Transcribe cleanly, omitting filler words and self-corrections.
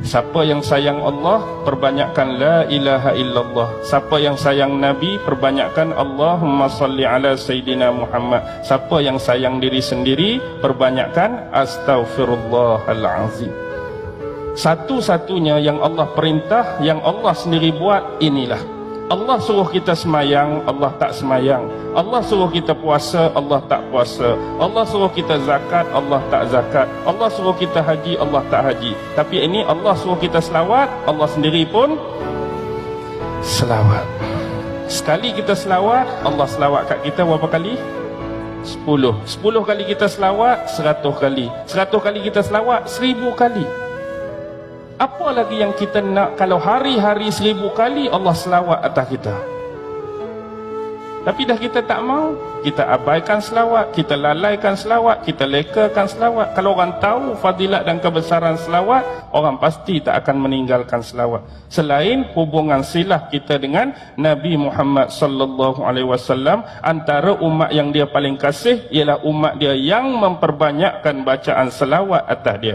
Siapa yang sayang Allah, perbanyakkan la ilaha illallah. Siapa yang sayang Nabi, perbanyakkan Allahumma salli ala Sayyidina Muhammad. Siapa yang sayang diri sendiri, perbanyakkan astaghfirullahalazim. Satu-satunya yang Allah perintah, yang Allah sendiri buat, inilah. Allah suruh kita semayang, Allah tak semayang. Allah suruh kita puasa, Allah tak puasa. Allah suruh kita zakat, Allah tak zakat. Allah suruh kita haji, Allah tak haji. Tapi ini Allah suruh kita selawat, Allah sendiri pun selawat. Sekali kita selawat, Allah selawat kat kita berapa kali? 10 kali kita selawat, 100 kali. 100 kali kita selawat, 1000 kali. Apa lagi yang kita nak kalau hari-hari 1000 kali Allah selawat atas kita? Tapi dah kita tak mau, kita abaikan selawat, kita lalaikan selawat, kita lekakan selawat. Kalau orang tahu fadilat dan kebesaran selawat, orang pasti tak akan meninggalkan selawat. Selain hubungan silah kita dengan Nabi Muhammad sallallahu alaihi wasallam, antara umat yang dia paling kasih ialah umat dia yang memperbanyakkan bacaan selawat atas dia.